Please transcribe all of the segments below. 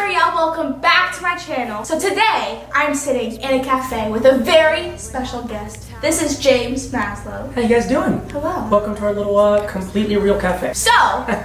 Ariel, welcome back to my channel. So today, I'm sitting in a cafe with a very special guest. This is James Maslow. How you guys doing? Hello. Welcome to our little completely real cafe. So,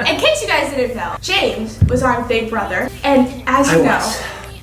in case you guys didn't know, James was on Big Brother, and as you know,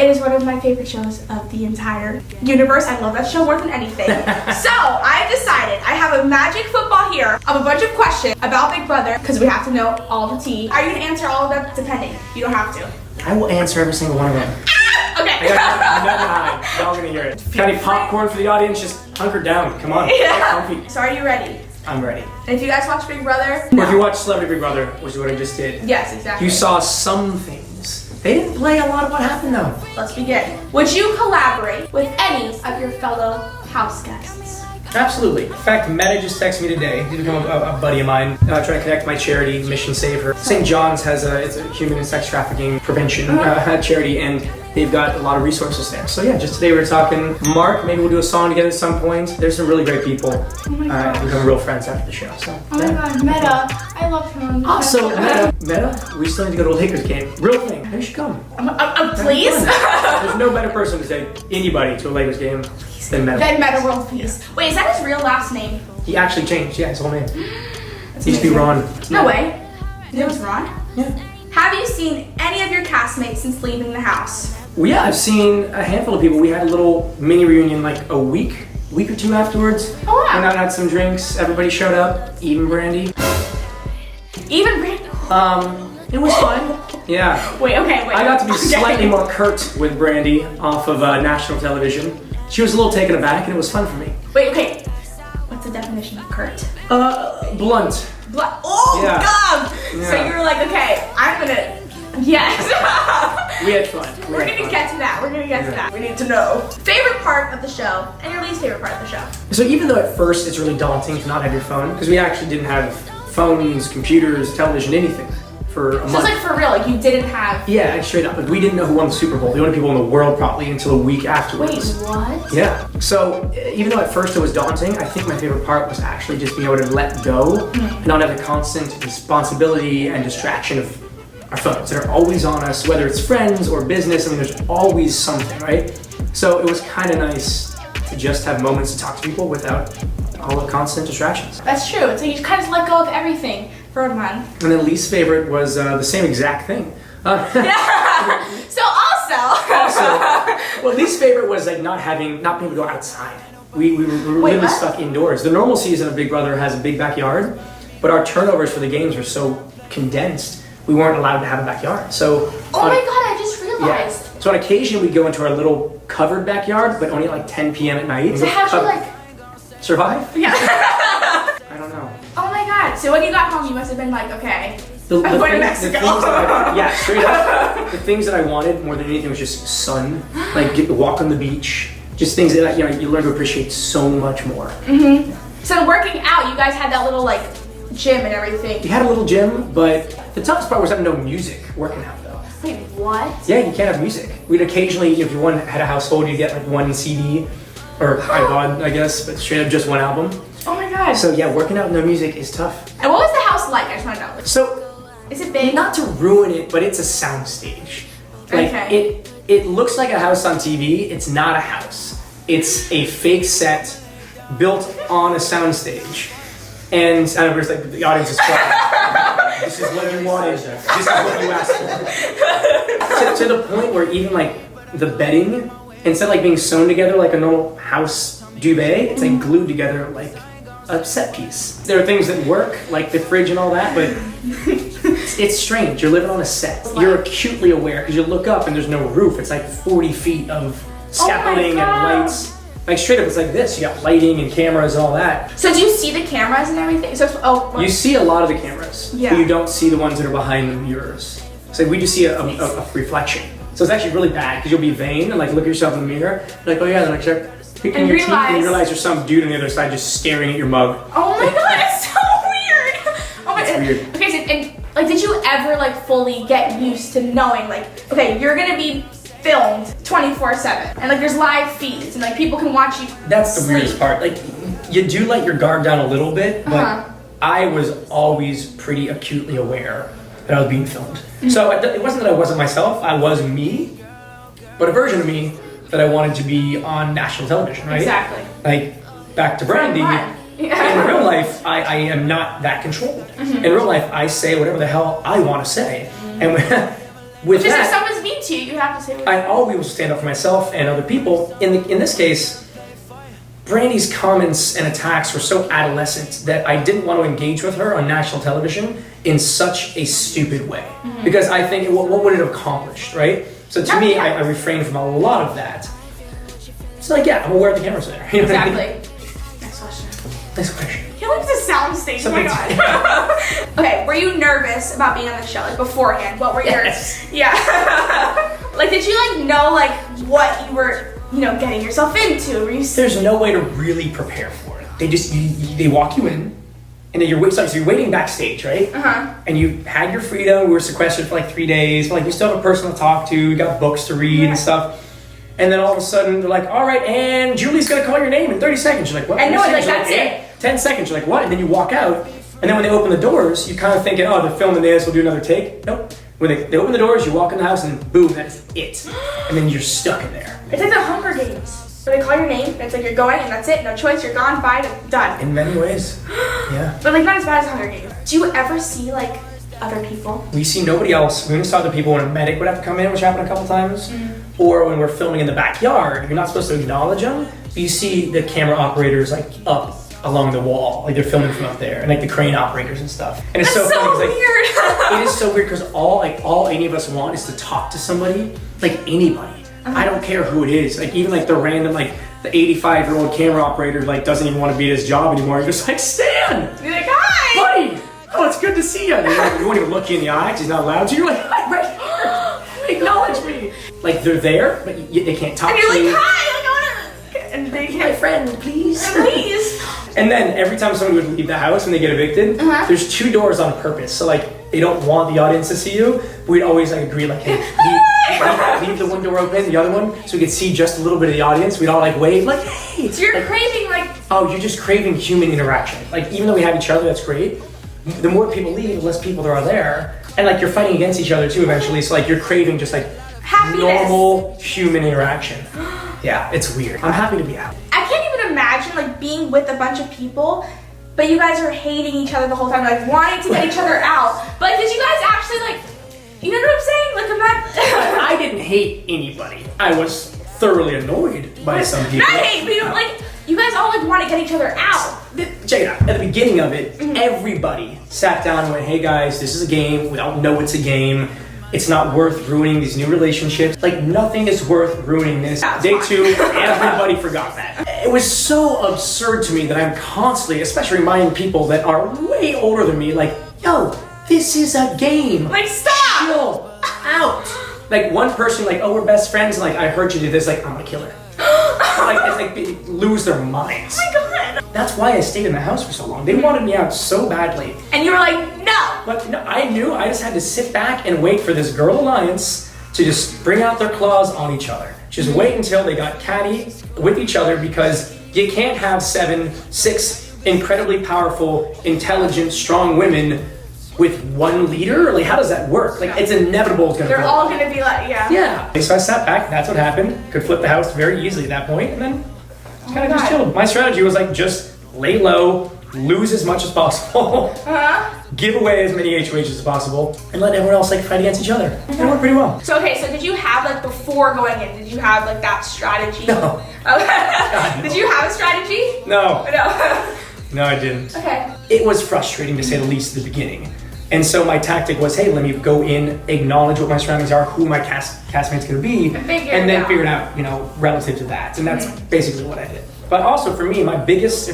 it is one of my favorite shows of the entire universe. I love that show more than anything. So, I've decided I have a magic football here of a bunch of questions about Big Brother, because we have to know all the tea. Are you going to answer all of them? Depending. You don't have to. I will answer every single one of them. Okay. I got nothing to hide. Y'all gonna hear it. Got any popcorn for the audience? Just hunker down. Come on. Yeah. Get comfy. So, are you ready? I'm ready. And if you guys watch Big Brother, Or if you watch Celebrity Big Brother, which is what I just did, yes, exactly. you saw some things. They didn't play a lot of what happened though. Let's begin. Would you collaborate with any of your fellow house guests? Absolutely. In fact, Meta just texted me today. He's become a buddy of mine. Trying to connect my charity, Mission Save Her. St. John's has it's a human and sex trafficking prevention charity, and they've got a lot of resources there. So yeah, just today we were talking. Mark, maybe we'll do a song together at some point. There's some really great people. Oh my god. We've become real friends after the show. So, Oh my god, Meta. I love him. Also, Meta, we still need to go to a Lakers game. Real thing. You should come. Please? There's no better person to take anybody to a Lakers game than Meta. Then Meta World Peace. Wait, is that his real last name? He actually changed. Yeah, his whole name. That's He used to be Ron. No way. It was Ron? Yeah. Have you seen any of your castmates since leaving the house? Well, yeah, I've seen a handful of people. We had a little mini reunion like a week or two afterwards. Oh wow. Went out and had some drinks. Everybody showed up, even Brandy. Even Brandon? It was fun. Yeah. Wait. I got to be slightly more curt with Brandy off of national television. She was a little taken aback, and it was fun for me. Wait, okay. What's the definition of curt? Blunt. Oh, Yeah. God! Yeah. So you were like, okay, I'm gonna... Yes. We had fun. We're gonna get to that. We're gonna get to that. We need to know. Favorite part of the show and your least favorite part of the show. So even though at first it's really daunting to not have your phone, because we actually didn't have phones, computers, television, anything for a month. So it's like for real, like you didn't have... Yeah, straight up. Like we didn't know who won the Super Bowl. The only people in the world probably until a week afterwards. Wait, what? Yeah. So even though at first it was daunting, I think my favorite part was actually just being able to let go and not have the constant responsibility and distraction of our phones that are always on us, whether it's friends or business. I mean, there's always something, right? So it was kind of nice to just have moments to talk to people without all the constant distractions. That's true. It's like you kind of let go of everything for a month. And then least favorite was the same exact thing. Yeah. So Well, least favorite was like not being able to go outside. We were Wait, really what? stuck indoors. The normal season of Big Brother has a big backyard, but our turnovers for the games were so condensed, we weren't allowed to have a backyard. So Oh my god, I just realized. yeah. So on occasion we'd go into our little covered backyard, but only at like 10 p.m. at night. So how'd you like... survive? Yeah. I don't know. Oh my god. So when you got home, you must have been like, okay, The I'm going to things Mexico. that straight up. The things that I wanted more than anything was just sun, like get to walk on the beach, just things that you learn to appreciate so much more. Mm-hmm. So working out, you guys had that little like gym and everything. We had a little gym, but the toughest part was having no music working out though. Wait, what? Yeah, you can't have music. We'd occasionally, if you had a household, you'd get like one CD or iPod, I guess, but straight up just one album. Oh my god. So yeah, working out with no music is tough. And what was the house like? I just want to know. So Is it big? not to ruin it, but it's a soundstage. Like Okay. it looks like a house on TV. It's not a house. It's a fake set built on a soundstage. And I don't know, it's like the audience is quiet. This is what you wanted. This is what you asked for. To the point where even like the bedding, instead of like being sewn together like a normal house duvet, it's like glued together like a set piece. There are things that work, like the fridge and all that, but it's strange. You're living on a set. You're acutely aware because you look up and there's no roof. It's like 40 feet of scaffolding and lights. Like straight up, it's like this. You got lighting and cameras and all that. So do you see the cameras and everything? So You see a lot of the cameras, Yeah. but you don't see the ones that are behind the mirrors. So we just see a reflection. So it's actually really bad because you'll be vain and like look at yourself in the mirror. Like, oh yeah, then like start picking And your teeth and realize- realize there's some dude on the other side just staring at your mug. Oh my god, it's so weird. Oh my god. weird. Okay, so and like, did you ever like fully get used to knowing like, okay, you're gonna be filmed 24/7 and like there's live feeds and like people can watch you. That's the sleep. weirdest part. Like, you do let your guard down a little bit, but I was always pretty acutely aware that I was being filmed. So it wasn't that I wasn't myself, I was me, but a version of me that I wanted to be on national television, right? Exactly. Like, back to Brandy, Yeah. in real life, I am not that controlled. In real life, I say whatever the hell I want to say. And with Just that, if someone's mean to you, you have to say what I always will stand up for myself and other people. In this case, Brandy's comments and attacks were so adolescent that I didn't want to engage with her on national television in such a stupid way. Because I think, what would it have accomplished, right? So to me, I refrained from a lot of that. So like, yeah, I'm aware the cameras are there. You know what I mean? Exactly. Next question. Next question. He likes the sound stage. Oh my god. Okay, were you nervous about being on the show, like beforehand? What were your? Yeah. Like, did you like know like what you were, you know, getting yourself into? Were you? There's no way to really prepare for it. They just they walk you in, and then so you're waiting backstage, right? And you had your freedom. We were sequestered for like 3 days, but like you still have a person to talk to. You got books to read and stuff. And then all of a sudden they're like, all right, and Julie's gonna call your name in 30 seconds. You're like, what? I know, like that's it. 10 seconds. You're like, what? And then you walk out. And then when they open the doors, you kind of thinking, oh, they're filming this. We'll do another take. Nope. When they open the doors, you walk in the house, and boom, that's it. And then you're stuck in there. It's like the Hunger Games, where they call your name, and it's like you're going, and that's it. No choice. You're gone. Bye. Done. In many ways, yeah. But like not as bad as Hunger Games. Do you ever see like other people? We see nobody else. We only saw the people when a medic would have to come in, which happened a couple times. Or when we're filming in the backyard, you're not supposed to acknowledge them. But you see the camera operators like up along the wall, like they're filming from up there, and like the crane operators and stuff. And it's That's so funny, weird. It is so weird because all any of us want is to talk to somebody, like anybody. I don't care who it is. Like even like the random like the 85-year-old camera operator like doesn't even want to be at his job anymore. You're just like, Stan! You're like, hi! Buddy! Oh, it's good to see you. You won't even look you in the eye because he's not allowed to. You're like, hi, right here. Acknowledge me. Like they're there, but they can't talk And to you're you. like, hi! Like, I wanna... And they My can't... friend, please. Please! And then every time somebody would leave the house when they get evicted, there's 2 doors on purpose. So like they don't want the audience to see you. We'd always like agree like, hey, leave the one door open, the other one, so we could see just a little bit of the audience. We'd all like wave like, hey. So you're like, craving like... Oh, you're just craving human interaction. Like even though we have each other, that's great. The more people leave, the less people there are there. And like you're fighting against each other too eventually. So like you're craving just like Happiness. normal human interaction. Yeah, it's weird. I'm happy to be out. I can't even imagine like being with a bunch of people, but you guys are hating each other the whole time, like wanting to get each other out. But like, did you guys actually like, you know what I'm saying? Like imagine. I didn't hate anybody. I was thoroughly annoyed by some people. Not hate, but you know, like you guys all like want to get each other out. Check it out. At the beginning of it, everybody sat down and went, hey guys, this is a game. We all know it's a game. It's not worth ruining these new relationships. Like nothing is worth ruining this. Day 2, everybody forgot that. It was so absurd to me that I'm constantly, especially reminding people that are way older than me, like, yo, this is a game. Like stop! Chill out. Like one person, like, oh, we're best friends. And, like, I heard you do this. Like, I'm gonna kill her. Like, it's like they lose their minds. Oh my god! That's why I stayed in the house for so long. They wanted me out so badly. And you were like, no! But no, I knew I just had to sit back and wait for this girl alliance to just bring out their claws on each other. Just wait until they got catty with each other because you can't have 6 incredibly powerful, intelligent, strong women with one leader. Like, how does that work? Like, it's inevitable it's gonna They're fail. all gonna be like, yeah. Yeah. So I sat back, that's what happened. Could flip the house very easily at that point, and then kind of just chilled. My strategy was like, just lay low, lose as much as possible, give away as many HOHs as possible, and let everyone else like fight against each other. It worked pretty well. So okay, so did you have like before going in, did you have like that strategy? No. Okay. Did you have a strategy? No. No. No, I didn't. Okay. It was frustrating to say the least at the beginning. And so my tactic was, hey, let me go in, acknowledge what my surroundings are, who my castmate's gonna be, and then figure it out, you know, relative to that. And that's basically what I did. But also for me, my biggest,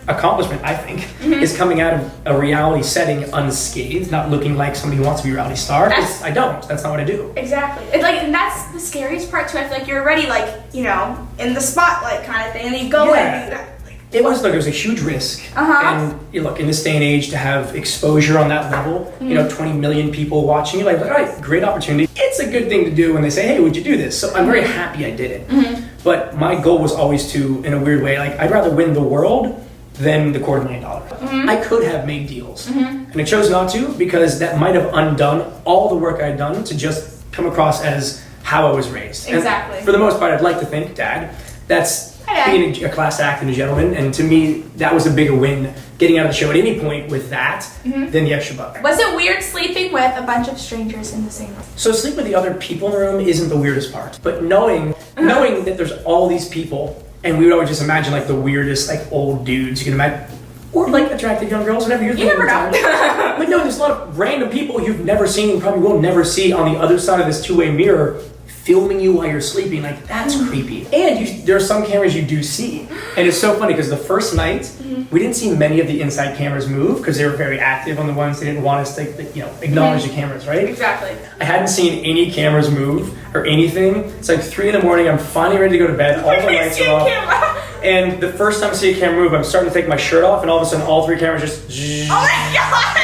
accomplishment, I think, is coming out of a reality setting unscathed, not looking like somebody who wants to be a reality star. I don't. That's not what I do. Exactly. It's like, and that's the scariest part too. I feel like you're already like, you know, in the spotlight kind of thing, and then you go in and do that. It was a huge risk. And you look, in this day and age, to have exposure on that level, you know, 20 million people watching you, like, all right, great opportunity. It's a good thing to do when they say, hey, would you do this? So I'm very happy I did it. But my goal was always to, in a weird way, like, I'd rather win the world than the $250,000. I could have made deals. And I chose not to because that might have undone all the work I'd done to just come across as how I was raised. Exactly. And for the most part, I'd like to think, Dad, that's being a class act and a gentleman. And to me, that was a bigger win getting out of the show at any point with that than the extra buck. Was it weird sleeping with a bunch of strangers in the same room? So sleeping with the other people in the room isn't the weirdest part. But knowing that there's all these people, and we would always just imagine like the weirdest like old dudes you can imagine. Or like attractive young girls, whatever you're thinking. You never know. But no, there's a lot of random people you've never seen, probably will never see on the other side of this two-way mirror filming you while you're sleeping. Like, that's creepy. And there are some cameras you do see. And it's so funny because the first night, we didn't see many of the inside cameras move because they were very active on the ones they didn't want us to, acknowledge the cameras, right? Exactly. I hadn't seen any cameras move or anything. It's like 3 in the morning. I'm finally ready to go to bed. All the lights are off. And the first time I see a camera move, I'm starting to take my shirt off, and all of a sudden, all 3 cameras just. Oh my god!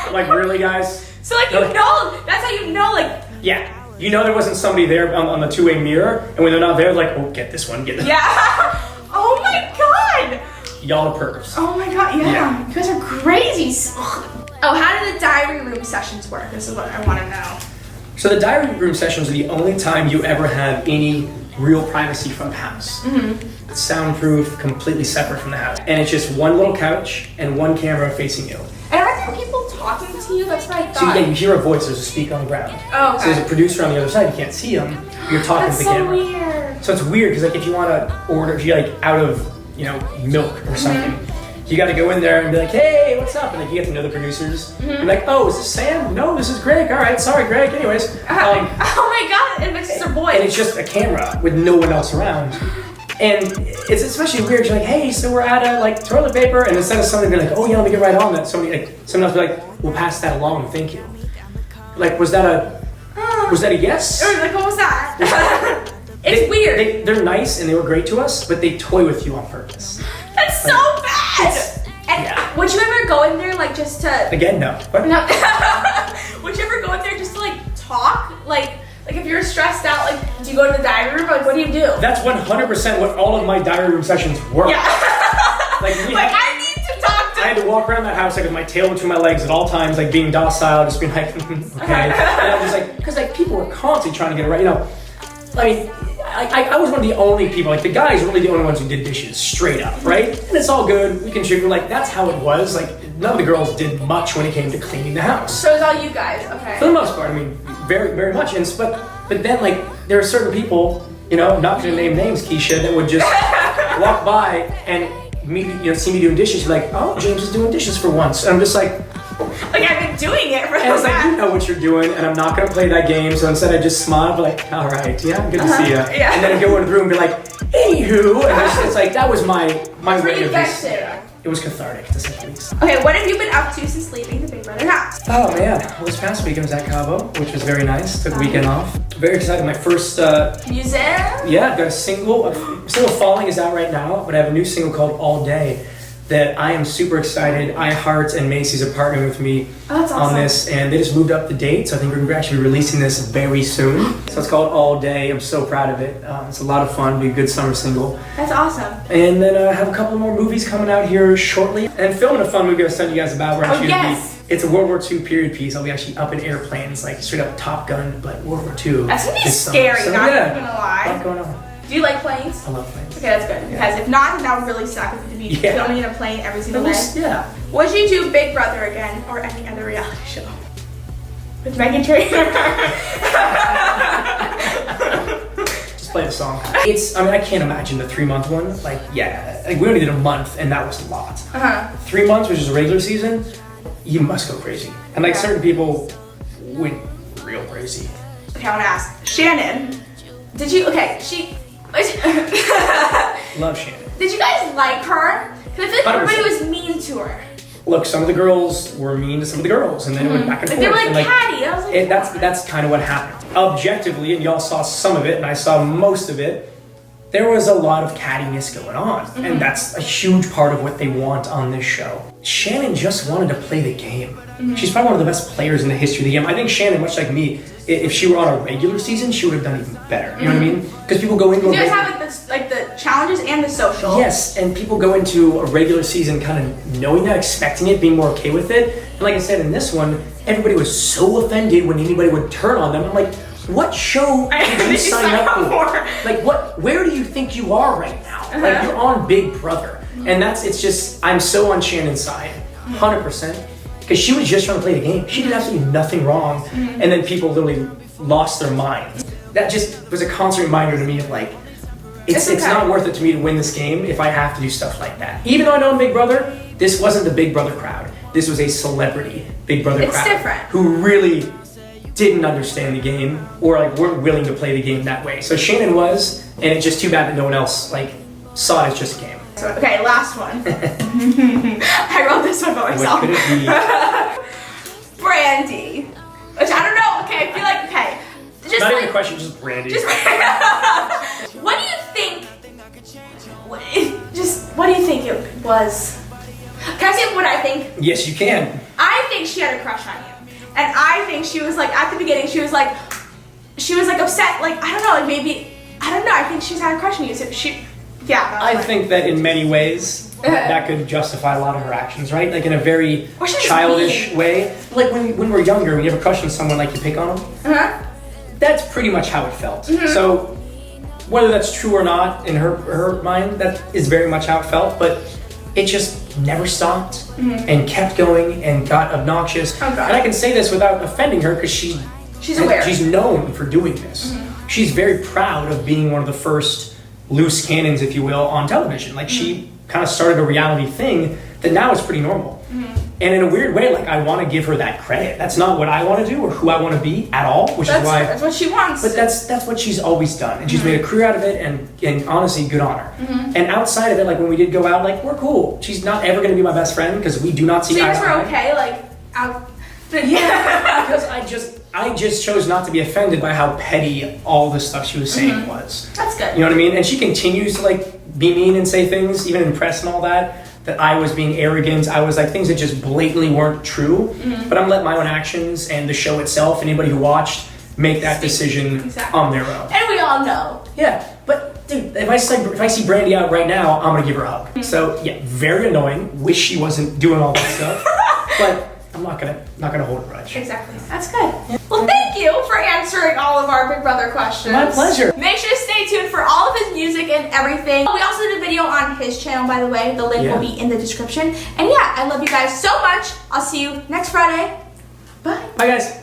I'm like, really, guys? So like you know, that's how you know, like. Yeah. You know there wasn't somebody there on the two-way mirror, and when they're not there, like, oh, get this one, get this one. Yeah. Oh my god. Y'all are pervs. Oh my god, yeah. You guys are crazy. Oh, how do the diary room sessions work? This is what I want to know. So the diary room sessions are the only time you ever have any real privacy from the house. It's soundproof, completely separate from the house. And it's just one little couch and one camera facing you. And aren't there people talking to you? That's what I So thought. yeah, you hear a voice, there's a speaker on the ground. Oh, okay. So there's a producer on the other side, you can't see him, you're talking to the camera. That's so weird. So it's weird, because like if you want to order, if you're like out of, milk or something, you got to go in there and be like, hey, what's up? And like you get to know the producers. You're like, oh, is this Sam? No, this is Greg. All right, sorry, Greg. Anyways. Oh my god, it makes just a voice. And it's just a camera with no one else around. And it's especially weird. You're like, hey, so we're out of toilet paper, and instead of somebody being like, oh yeah, let me get right on that, someone else be like, we'll pass that along, thank you. Like, was that a yes? Or like, what was that? It's weird. They're nice and they were great to us, but they toy with you on purpose. That's so bad. And would you ever go in there just to? Again, no. What? No. Would you ever go in there just to talk? Like if you're stressed out, do you go to the diary room? What do you do? That's 100% what all of my diary room sessions were. Yeah. I need to talk to. I had to walk around that house with my tail between my legs at all times, being docile, just being like, okay. And I'm just because people were constantly trying to get it right. I was one of the only people, the guys were really the only ones who did dishes, straight up, right? And it's all good, we contribute, that's how it was. None of the girls did much when it came to cleaning the house. So it's all you guys, okay. For the most part, very, very much. But then, there are certain people, not gonna name names, Keisha, that would just walk by and see me doing dishes, you're like, oh, James is doing dishes for once. And I'm just like, I've been doing it for and it's you know what you're doing, and I'm not gonna play that game. So instead, I just smile, be like, all right, yeah, good to see you. Yeah. And then I go into the room and be like, anywho, and it's that was my way of this. It was cathartic, to say the least. Okay, what have you been up to since leaving the Big Brother house? Oh man, well, this past weekend was at Cabo, which was very nice. Took the weekend off. Very excited. My first music. Yeah, I've got a single. Single Falling is out right now, but I have a new single called All Day that I am super excited. iHeart and Macy's are partnering with me on this, and they just moved up the date, so I think we're going to actually be releasing this very soon. So it's called All Day. I'm so proud of it. It's a lot of fun. It'll be a good summer single. That's awesome. And then I have a couple more movies coming out here shortly, and filming a fun movie I'll tell you guys about. We're actually it's a World War II period piece. I'll be actually up in airplanes, straight up Top Gun, but World War II. That's going to be scary, so, not even going to lie. A lot going on. Do you like planes? I love planes. Okay, that's good. Because if not, then that would really suck if you to be filming in a plane every single day. Yeah. Would you do Big Brother again or any other reality show? With Megan Trainor? Just play the song. I can't imagine the 3-month one. We only did a month, and that was a lot. 3 months, which is a regular season, you must go crazy. And certain people went real crazy. Okay, I want to ask. Shannon, did you, Love Shannon. Did you guys like her? Because I feel like everybody was mean to her. Look, some of the girls were mean to some of the girls, and then it went back and forth. They were catty. I was like, that's kind of what happened. Objectively, and y'all saw some of it, and I saw most of it, there was a lot of cattiness going on. And that's a huge part of what they want on this show. Shannon just wanted to play the game. She's probably one of the best players in the history of the game. I think Shannon, much like me, if she were on a regular season, she would have done even better. You know what I mean? Because people go into you guys have like the challenges and the social. Yes, and people go into a regular season kind of knowing that, expecting it, being more okay with it. And like I said, in this one, everybody was so offended when anybody would turn on them. I'm like, what show did you sign up for? Like, where do you think you are right now? Like, you're on Big Brother. And it's just, I'm so on Shannon's side, 100%. Because she was just trying to play the game. She did absolutely nothing wrong. And then people literally lost their minds. That just was a constant reminder to me of like, it's not worth it to me to win this game if I have to do stuff like that. Even though I know I'm Big Brother, this wasn't the Big Brother crowd. This was a celebrity Big Brother crowd. It's different. Who really didn't understand the game or like weren't willing to play the game that way. So Shannon was, and it's just too bad that no one else like saw it as just a game. Okay, last one. I wrote this one by myself. What could it be? Brandy. Which I don't know. Okay, I feel like, okay. Just not like, even a question, just Brandy. What do you think? What do you think it was? Can I say what I think? Yes, you can. I think she had a crush on you, and I think she was like at the beginning. She was like upset. Like I don't know. Like maybe I don't know. I think she's had a crush on you. So yeah. I think that in many ways that could justify a lot of her actions, right? Like in a very childish way. Like when we're younger, when you have a crush on someone, like you pick on them. That's pretty much how it felt. So whether that's true or not in her mind, that is very much how it felt. But it just never stopped and kept going and got obnoxious. And I can say this without offending her because she's aware. She's known for doing this. She's very proud of being one of the first loose cannons, if you will, on television. Like she kind of started a reality thing that now is pretty normal. And in a weird way, like I want to give her that credit. That's not what I want to do or who I want to be at all, which is why that's what she wants. But that's what she's always done, and she's made a career out of it. And honestly, good on her. And outside of it, like when we did go out, like we're cool. She's not ever going to be my best friend because we do not see. So you guys were okay, like out. Yeah, because I just chose not to be offended by how petty all the stuff she was saying was. That's good. You know what I mean? And she continues to like be mean and say things, even in press and all that. That I was being arrogant. I was like things that just blatantly weren't true. But I'm letting my own actions and the show itself, anybody who watched, make that decision on their own. And we all know. Yeah, but dude, if I see Brandy out right now, I'm gonna give her a hug. So yeah, very annoying. Wish she wasn't doing all that stuff. But I'm not gonna hold a grudge. Exactly. That's good. Yeah. Well, thank you for answering all of our Big Brother questions. My pleasure. Make sure to stay tuned for all of his music and everything. We also did a video on his channel, by the way. The link will be in the description. And yeah, I love you guys so much. I'll see you next Friday. Bye. Bye, guys.